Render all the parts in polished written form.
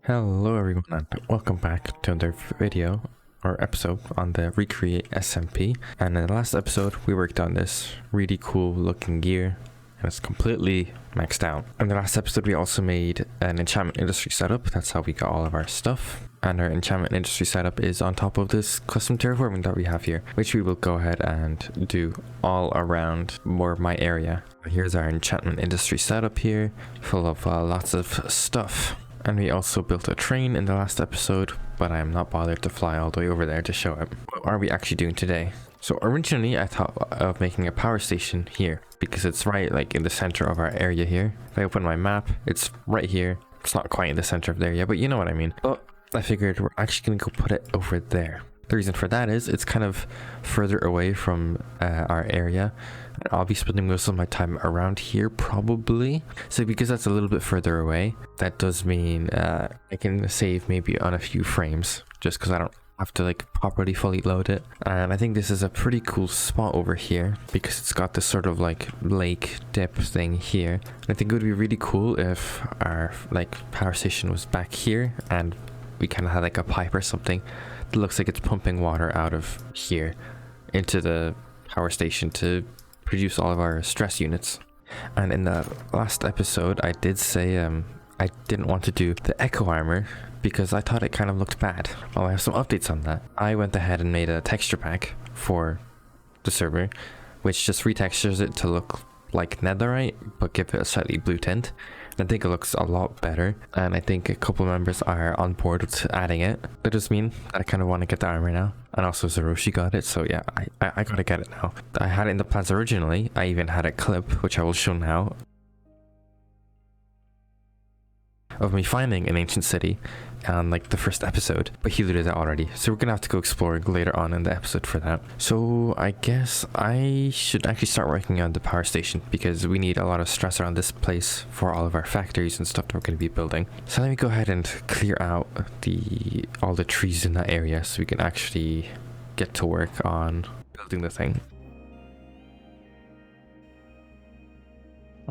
Hello everyone and welcome back to another video or episode on the Recreate SMP. And in the last episode we worked on this really cool looking gear and it's completely maxed out. In the last episode we also made an enchantment industry setup. That's how we got all of our stuff. And our enchantment industry setup is on top of this custom terraforming that we have here, which we will go ahead and do all around more my area. Here's our enchantment industry setup here, full of lots of stuff. And we also built a train in the last episode, but I am not bothered to fly all the way over there to show it. What are we actually doing today? So originally I thought of making a power station here because it's right like in the center of our area here. If I open my map, it's right here. It's not quite in the center of the area, but you know what I mean. But I figured we're actually gonna go put it over there. The reason for that is it's kind of further away from our area. I'll be spending most of my time around here probably. So because that's a little bit further away, that does mean I can save maybe on a few frames just because I don't have to like properly fully load it. And I think this is a pretty cool spot over here because it's got this sort of like lake dip thing here. And I think it would be really cool if our like power station was back here and we kind of had like a pipe or something that looks like it's pumping water out of here into the power station to produce all of our stress units. And in the last episode I did say I didn't want to do the echo armor because I thought it kind of looked bad. Well, I have some updates on that. I went ahead and made a texture pack for the server which just retextures it to look like netherite but give it a slightly blue tint. I think it looks a lot better, and I think a couple members are on board with adding it. That just mean I kind of want to get the armor now, and also Zeroshi got it, so yeah, I gotta get it now. I had it in the plans originally. I even had a clip which I will show now of me finding an ancient city on like the first episode, but he looted it already, so we're gonna have to go exploring later on in the episode for that. So I guess I should actually start working on the power station because we need a lot of stress around this place for all of our factories and stuff that we're going to be building. So let me go ahead and clear out all the trees in that area so we can actually get to work on building the thing.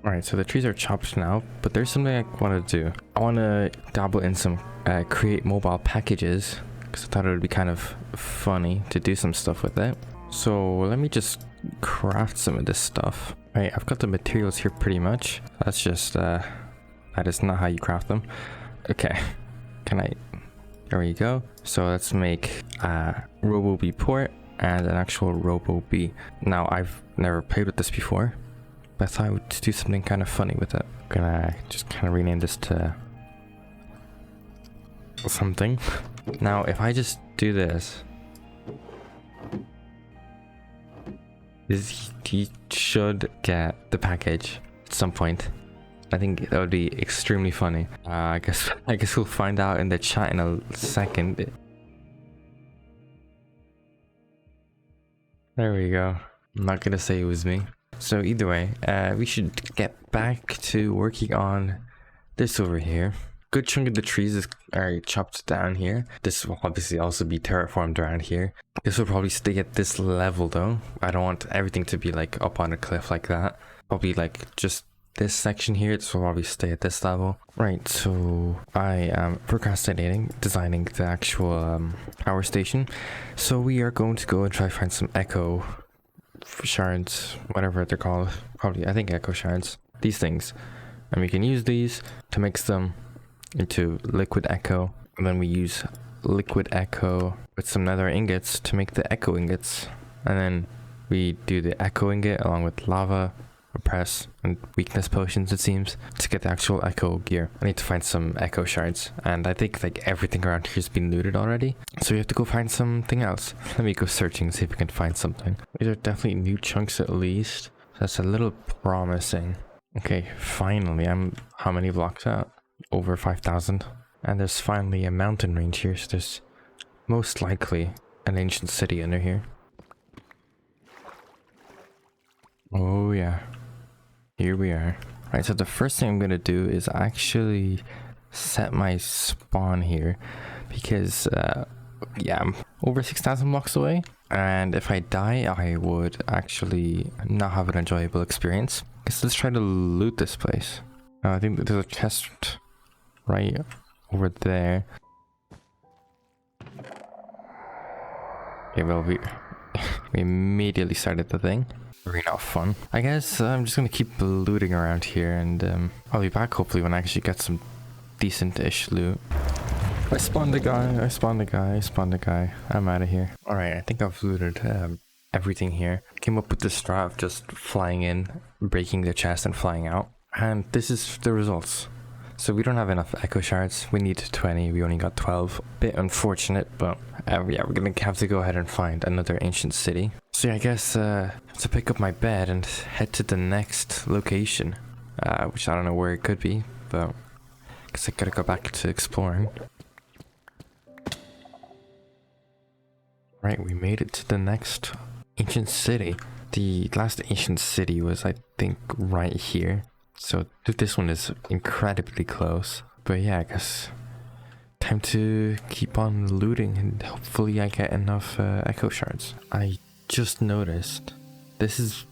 Alright, so the trees are chopped now, but there's something I want to do. I want to dabble in some create mobile packages because I thought it would be kind of funny to do some stuff with it. So let me just craft some of this stuff. Alright, I've got the materials here pretty much. That's just, that is not how you craft them. Okay, there we go. So let's make a RoboBee port and an actual RoboBee. Now I've never played with this before, but I thought I would do something kind of funny with it. I'm gonna just kind of rename this to something. Now, if I just do this, he should get the package at some point. I think that would be extremely funny. I guess we'll find out in the chat in a second. There we go. I'm not gonna say it was me. So either way, we should get back to working on this over here. Good chunk of the trees are chopped down here. This will obviously also be terraformed around here. This will probably stay at this level though. I don't want everything to be like up on a cliff like that. Probably like just this section here. This will probably stay at this level. Right, so I am procrastinating designing the actual power station. So we are going to go and try to find some echo shards, whatever they're called. Probably, I think echo shards. These things. And we can use these to mix them into liquid echo. And then we use liquid echo with some nether ingots to make the echo ingots. And then we do the echo ingot along with lava, repress, and weakness potions, it seems, to get the actual echo gear. I need to find some echo shards. And I think like everything around here has been looted already. So we have to go find something else. Let me go searching and see if we can find something. These are definitely new chunks at least. That's a little promising. Okay, finally, I'm how many blocks out? Over 5,000. And there's finally a mountain range here, so there's most likely an ancient city under here. Oh yeah, here we are. Right, so the first thing I'm gonna do is actually set my spawn here because yeah, I'm over 6,000 blocks away, and if I die I would actually not have an enjoyable experience. So let's try to loot this place. I think there's a chest right over there. Okay, well, we immediately started the thing. Arena of Fun. I guess I'm just gonna keep looting around here, and I'll be back hopefully when I actually get some decent-ish loot. I spawned a guy. I'm out of here. Alright, I think I've looted everything here. Came up with the strat of just flying in, breaking the chest and flying out. And this is the results. So we don't have enough echo shards. We need 20, we only got 12. Bit unfortunate, but yeah, we're gonna have to go ahead and find another ancient city. So yeah, I guess to pick up my bed and head to the next location, which I don't know where it could be, but I guess I gotta go back to exploring. Right, we made it to the next ancient city. The last ancient city was, I think, right here. So this one is incredibly close. But yeah, I guess time to keep on looting and hopefully I get enough echo shards. I just noticed this is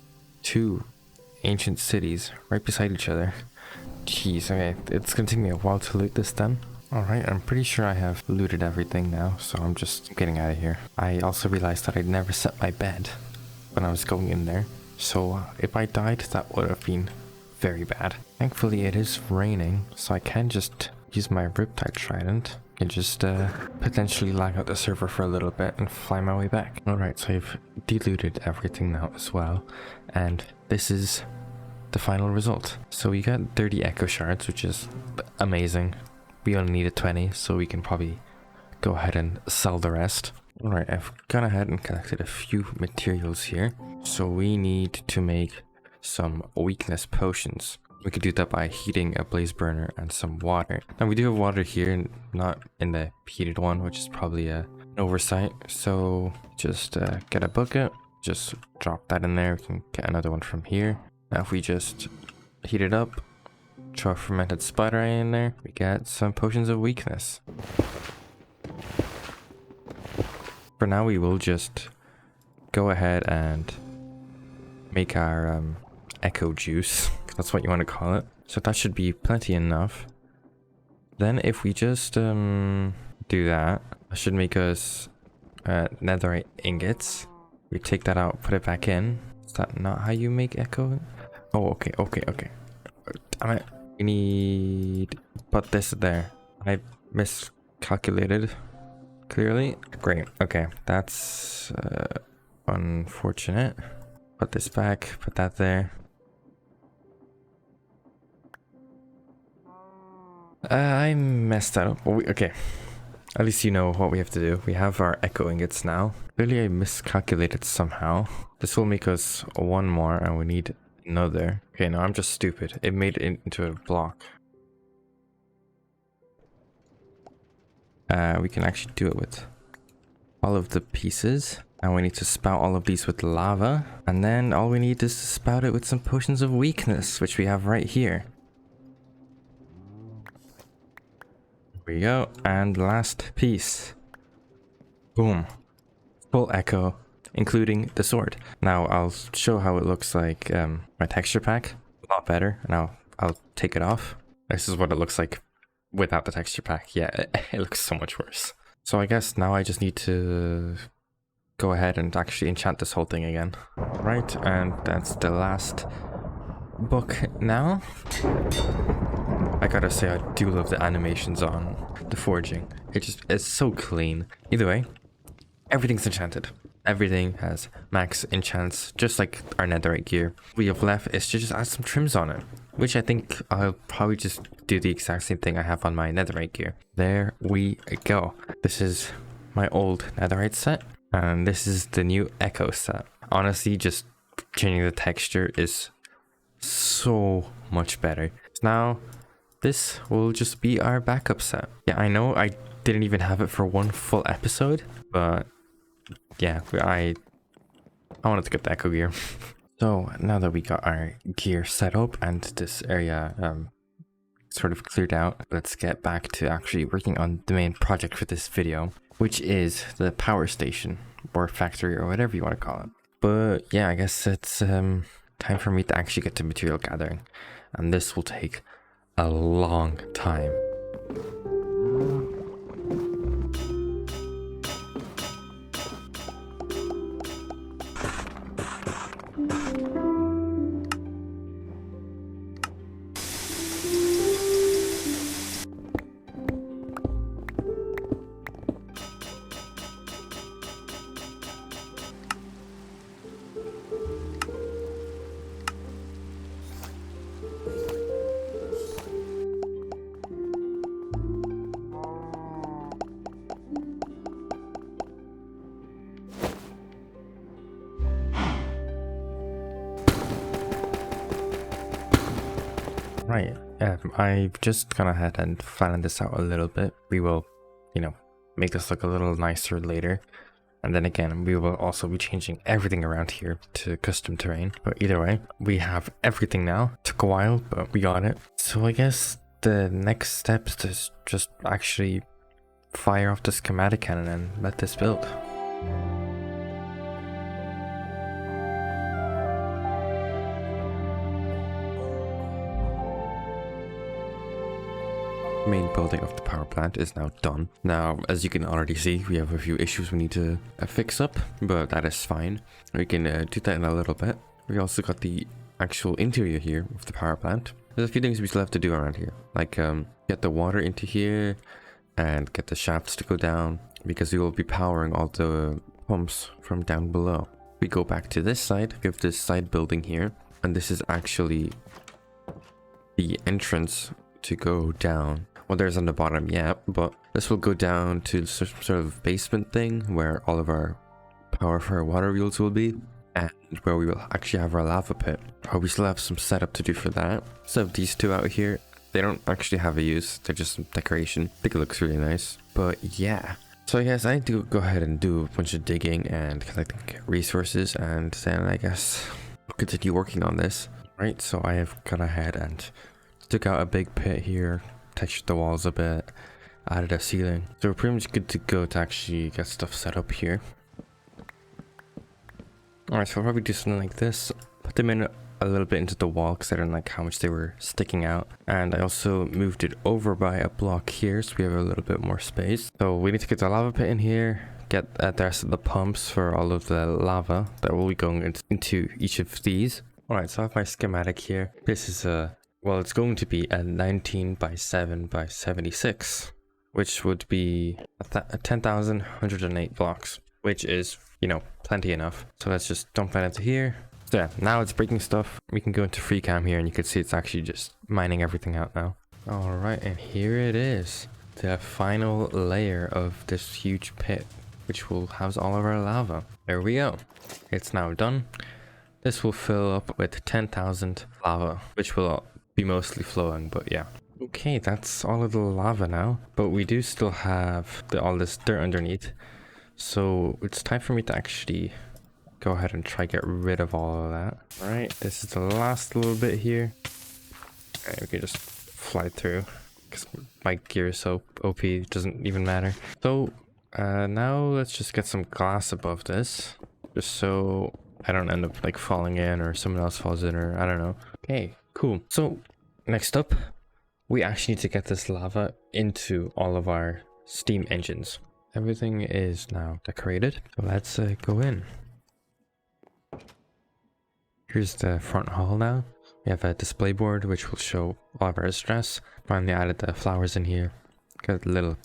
2 ancient cities right beside each other. Jeez, okay, it's gonna take me a while to loot this then. Alright, I'm pretty sure I have looted everything now, so I'm just getting out of here. I also realized that I'd never set my bed when I was going in there, so if I died, that would have been very bad. Thankfully it is raining, so I can just use my Riptide Trident and just potentially lag out the server for a little bit and fly my way back. Alright, so I've delooted everything now as well, and this is the final result. So we got 30 echo shards, which is amazing. We only needed 20, so we can probably go ahead and sell the rest. Alright, I've gone ahead and collected a few materials here. So we need to make some weakness potions. We could do that by heating a blaze burner and some water. Now we do have water here, not in the heated one, which is probably an oversight. So just get a bucket, just drop that in there. We can get another one from here. Now if we just heat it up, throw a fermented spider eye in there, we get some potions of weakness. For now we will just go ahead and make our echo juice. That's what you want to call it. So that should be plenty enough. Then if we just do that, that should make us netherite ingots. We take that out, put it back in. Is that not how you make echo? Oh, okay. Damn it. We need put this there. I miscalculated clearly. Great. Okay, that's unfortunate. Put this back, put that there. I messed that up. Okay, at least you know what we have to do. We have our echo ingots now. Clearly I miscalculated somehow. This will make us one more and we need another. Okay, no, I'm just stupid. It made it into a block. We can actually do it with all of the pieces. And we need to spout all of these with lava. And then all we need is to spout it with some potions of weakness, which we have right here. Here we go. And last piece. Boom. Full echo, including the sword. Now I'll show how it looks like my texture pack. A lot better. Now I'll take it off. This is what it looks like without the texture pack. Yeah, it looks so much worse. So I guess now I just need to go ahead and actually enchant this whole thing again. Right, and that's the last book now. I gotta say, I do love the animations on the forging. It's so clean. Either way, everything's enchanted. Everything has max enchants, just like our netherite gear. We have left is to just add some trims on it, which I think I'll probably just do the exact same thing I have on my netherite gear. There we go. This is my old netherite set, and this is the new echo set. Honestly, just changing the texture is so much better. Now, this will just be our backup set. Yeah, I know I didn't even have it for one full episode, but yeah, I wanted to get the echo gear. So now that we got our gear set up and this area sort of cleared out, let's get back to actually working on the main project for this video, which is the power station or factory or whatever you want to call it. But yeah, I guess it's time for me to actually get to material gathering, and this will take a long time. Right. I've just gone ahead and flattened this out a little bit. We will, make this look a little nicer later. And then again, we will also be changing everything around here to custom terrain. But either way, we have everything now. Took a while, but we got it. So I guess the next step is to just actually fire off the schematic cannon and let this build. Main building of the power plant is now done. Now, as you can already see, we have a few issues we need to fix up, but that is fine. We can do that in a little bit. We also got the actual interior here of the power plant. There's a few things we still have to do around here, like get the water into here and get the shafts to go down, because we will be powering all the pumps from down below. We go back to this side, we have this side building here, and this is actually the entrance to go down. Well, there's on the bottom, yeah, but this will go down to some sort of basement thing where all of our power for our water wheels will be, and where we will actually have our lava pit. We still have some setup to do for that. So these two out here, they don't actually have a use, they're just some decoration. I think it looks really nice, but yeah. So I guess I need to go ahead and do a bunch of digging and collecting resources, and then I guess I'll continue working on this. Right, so I have gone ahead and took out a big pit here, textured the walls a bit, added a ceiling. So we're pretty much good to go to actually get stuff set up here. Alright, so I'll probably do something like this. Put them in a little bit into the wall because I didn't like how much they were sticking out. And I also moved it over by a block here so we have a little bit more space. So we need to get the lava pit in here, get the rest of the pumps for all of the lava that will be going into each of these. Alright, so I have my schematic here. This is well, it's going to be a 19 by 7 by 76, which would be 10,108 blocks, which is, plenty enough. So let's just dump that into here. So yeah, now it's breaking stuff. We can go into free cam here and you can see it's actually just mining everything out now. All right, and here it is. The final layer of this huge pit, which will house all of our lava. There we go. It's now done. This will fill up with 10,000 lava, which will be mostly flowing, but yeah. Okay, that's all of the lava now, but we do still have all this dirt underneath, so it's time for me to actually go ahead and try get rid of all of that. All right, this is the last little bit here. All right, we can just fly through because my gear is so OP, it doesn't even matter. So now let's just get some glass above this, just so I don't end up like falling in or someone else falls in, or I don't know. Okay, cool. So next up, we actually need to get this lava into all of our steam engines. Everything is now decorated, so let's go in. Here's the front hall now. We have a display board which will show all of our stress. Finally added the flowers in here. Got a little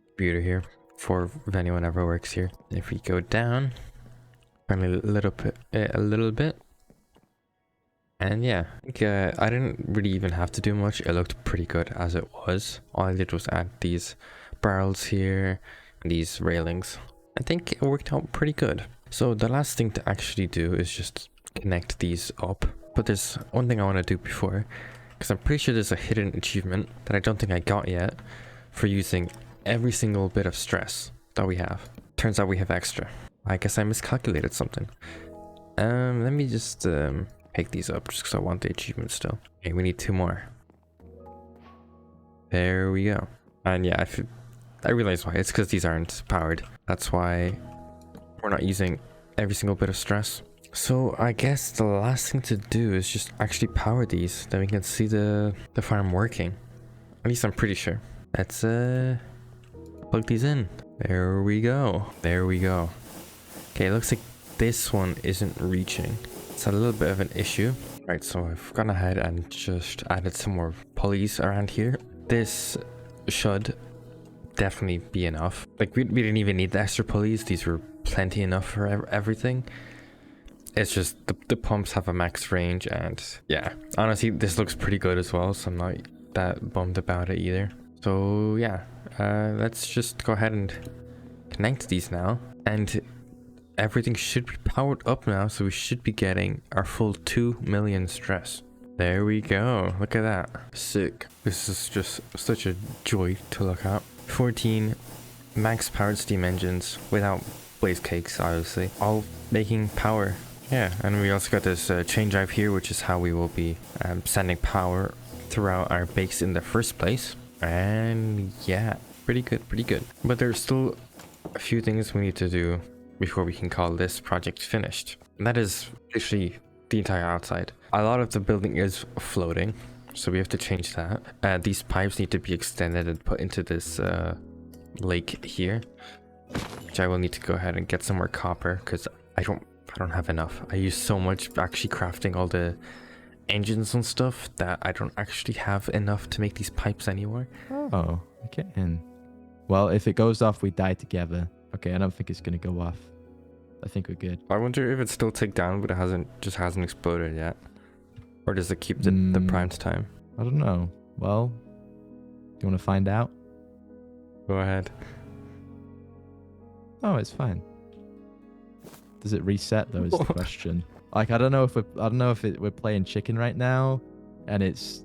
computer here for if anyone ever works here. If we go down, finally a little bit. And yeah, I didn't really even have to do much. It looked pretty good as it was. All I did was add these barrels here and these railings. I think it worked out pretty good. So the last thing to actually do is just connect these up. But there's one thing I want to do before, because I'm pretty sure there's a hidden achievement that I don't think I got yet for using every single bit of stress that we have. Turns out we have extra. I guess I miscalculated something. Let me just pick these up just because I want the achievement still. Okay, we need 2 more. There we go. And yeah, I realize why. It's because these aren't powered. That's why we're not using every single bit of stress. So I guess the last thing to do is just actually power these. Then we can see the farm working. At least I'm pretty sure. Let's plug these in. There we go. There we go. Okay, it looks like this one isn't reaching. It's a little bit of an issue. Right, so I've gone ahead and just added some more pulleys around here. This should definitely be enough. Like we didn't even need the extra pulleys. These were plenty enough for everything. It's just the pumps have a max range, and yeah, honestly this looks pretty good as well, so I'm not that bummed about it either. So yeah, let's just go ahead and connect these now, and everything should be powered up now, so we should be getting our full 2 million stress. There we go. Look at that. Sick. This is just such a joy to look at. 14 max powered steam engines without blaze cakes, obviously. All making power. Yeah, and we also got this chain drive here, which is how we will be sending power throughout our base in the first place. And yeah, pretty good, pretty good. But there's still a few things we need to do before we can call this project finished. And that is literally the entire outside. A lot of the building is floating, so we have to change that. These pipes need to be extended and put into this lake here, which I will need to go ahead and get some more copper because I don't have enough. I use so much actually crafting all the engines and stuff that I don't actually have enough to make these pipes anymore. Oh, okay. And well, if it goes off, we die together. Okay, I don't think it's gonna go off. I think we're good. I wonder if it's still ticked down, but it hasn't exploded yet, or does it keep the primed time? I don't know. Well, do you want to find out? Go ahead. Oh, it's fine. Does it reset though? Is the question. Like, I don't know if we're playing chicken right now, and it's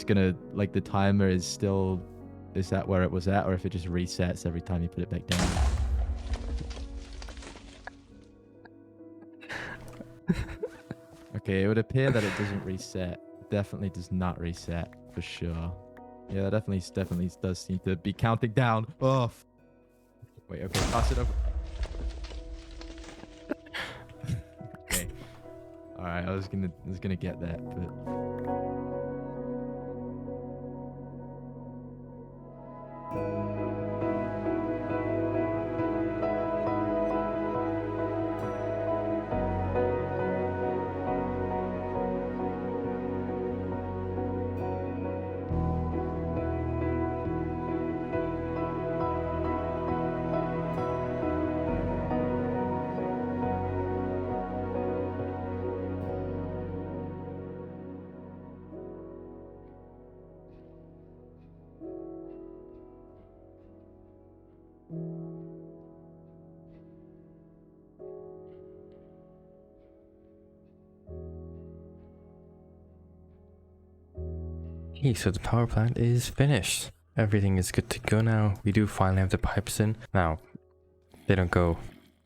gonna, like, the timer is still, is that where it was at, or if it just resets every time you put it back down. Okay, it would appear that it doesn't reset. It definitely does not reset for sure. Yeah, that definitely does seem to be counting down. Oh. Wait, okay, pass it over. Okay. All right, I was gonna get that, but. Okay, so the power plant is finished. Everything is good to go now. We do finally have the pipes in. Now, they don't go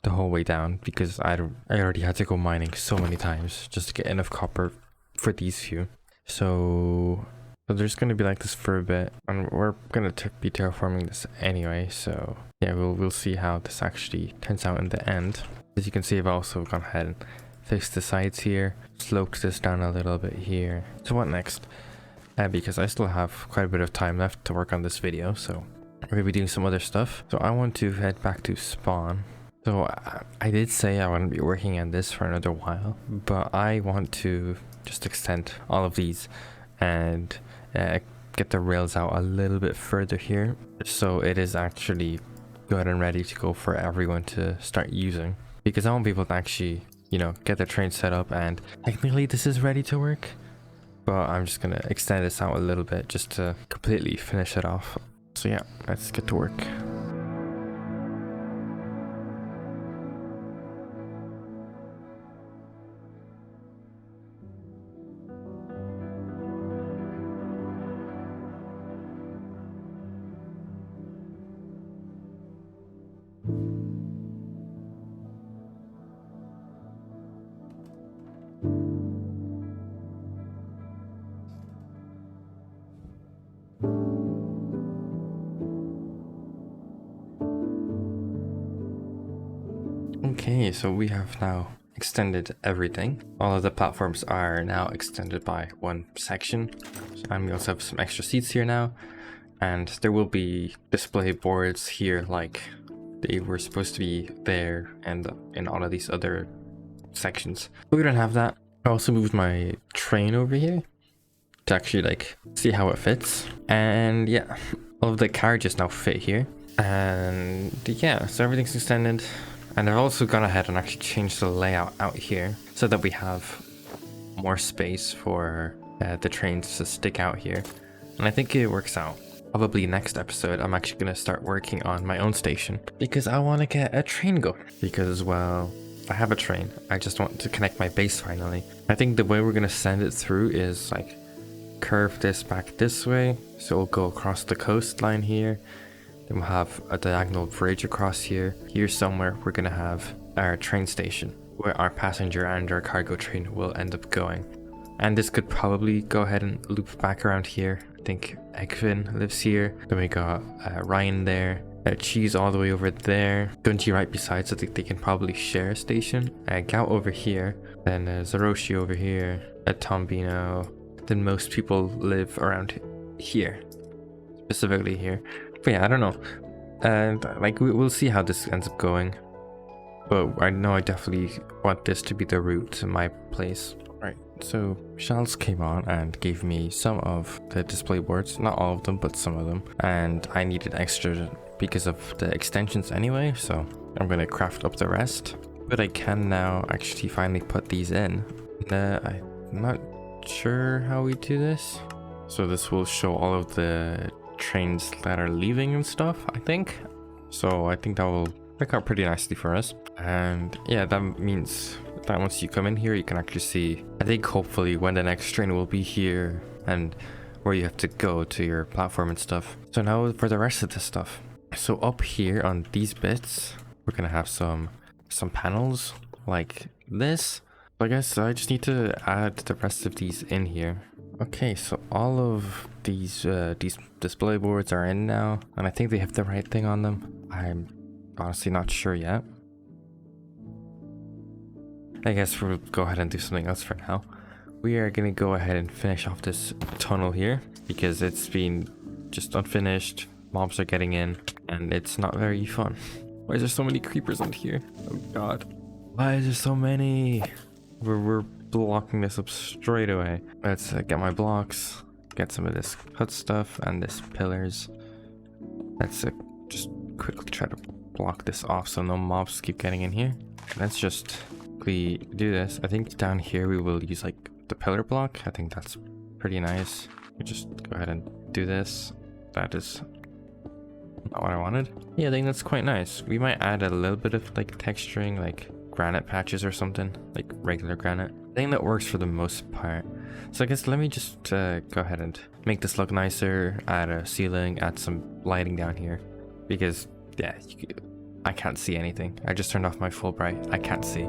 the whole way down because I already had to go mining so many times just to get enough copper for these few. So there's going to be like this for a bit, and we're going to be terraforming this anyway. So yeah, we'll see how this actually turns out in the end. As you can see, I've also gone ahead and fixed the sides here, sloped this down a little bit here. So what next? Because I still have quite a bit of time left to work on this video, so we're going to be doing some other stuff. So I want to head back to spawn. So I did say I want to be working on this for another while, but I want to just extend all of these and get the rails out a little bit further here, so it is actually good and ready to go for everyone to start using. Because I want people to actually, you know, get their train set up, and technically this is ready to work. But I'm just gonna extend this out a little bit just to completely finish it off. So yeah, let's get to work. Okay, so we have now extended everything. All of the platforms are now extended by one section, and we also have some extra seats here now, and there will be display boards here like they were supposed to be there and in all of these other sections. But we don't have that. I also moved my train over here to actually like see how it fits, and yeah, all of the carriages now fit here, and yeah, so everything's extended. And I've also gone ahead and actually changed the layout out here so that we have more space for the trains to stick out here. And I think it works out. Probably next episode, I'm actually going to start working on my own station because I want to get a train going. Because, well, I have a train. I just want to connect my base finally. I think the way we're gonna send it through is like curve this back this way, so it'll go across the coastline here. Then we'll have a diagonal bridge across here. Here somewhere we're gonna have our train station where our passenger and our cargo train will end up going. And this could probably go ahead and loop back around here. I think Egvin lives here. Then we got Ryan there. Cheese all the way over there. Gunji right beside, so I think they can probably share a station. Gout over here. Then Zaroshi over here. Tombino. Then most people live around here. Specifically here. But yeah, I don't know. And like we'll see how this ends up going. But I know I definitely want this to be the route to my place. Right, so Charles came on and gave me some of the display boards. Not all of them, but some of them. And I needed extra because of the extensions anyway, so I'm gonna craft up the rest. But I can now actually finally put these in. I'm not sure how we do this. So this will show all of the trains that are leaving and stuff, I think. So I think that will work out pretty nicely for us. And yeah, that means that once you come in here, you can actually see, I think hopefully when the next train will be here and where you have to go to your platform and stuff. So now for the rest of the stuff. So up here on these bits, we're gonna have some panels like this. So I guess I just need to add the rest of these in here. Okay, so all of these display boards are in now, and I think they have the right thing on them. I'm honestly not sure yet. I guess we'll go ahead and do something else for now. We are gonna go ahead and finish off this tunnel here because it's been just unfinished. Mobs are getting in and it's not very fun. Why is there so many creepers on here? Oh god. Why is there so many? We're blocking this up straight away. Let's get my blocks, get some of this hut stuff and this pillars. Let's just quickly try to block this off so no mobs keep getting in here. Let's just quickly do this. I think down here we will use like the pillar block. I think that's pretty nice. We just go ahead and do this. That is not what I wanted. Yeah, I think that's quite nice. We might add a little bit of like texturing, like granite patches or something, like regular granite. I think that works for the most part. So I guess let me just go ahead and make this look nicer, add a ceiling, add some lighting down here. Because, yeah, I can't see anything. I just turned off my full bright. I can't see.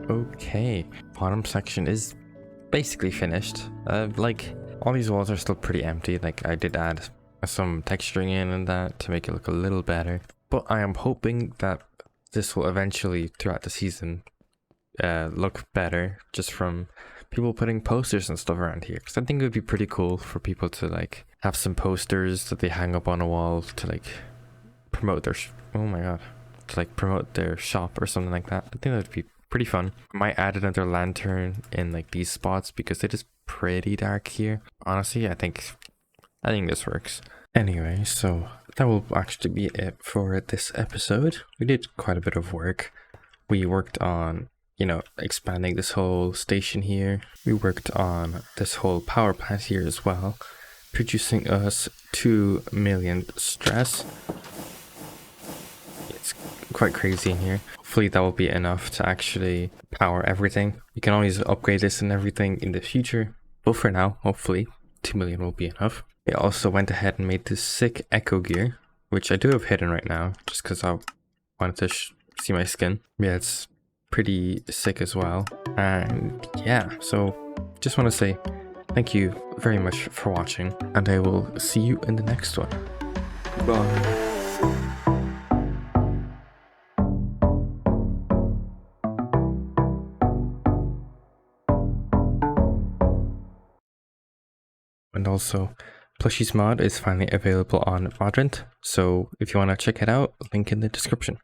Okay, bottom section is basically finished. Like all these walls are still pretty empty. Like I did add some texturing in and that to make it look a little better. But I am hoping that this will eventually throughout the season look better just from people putting posters and stuff around here. Because I think it would be pretty cool for people to like have some posters that they hang up on a wall to like promote their to like promote their shop or something like that. I think that would be pretty fun. I might add another lantern in like these spots because it is pretty dark here. Honestly, I think this works. Anyway, so that will actually be it for this episode. We did quite a bit of work. We worked on, you know, expanding this whole station here. We worked on this whole power plant here as well, producing us 2 million stress. It's quite crazy in here. Hopefully that will be enough to actually power everything. You can always upgrade this and everything in the future, but for now, hopefully 2 million will be enough. We also went ahead and made this sick echo gear, which I do have hidden right now, just because I wanted to see my skin. Yeah, it's pretty sick as well. And yeah, so just want to say thank you very much for watching, and I will see you in the next one. Bye. And also, Plushies mod is finally available on Vadrant, so if you want to check it out, link in the description.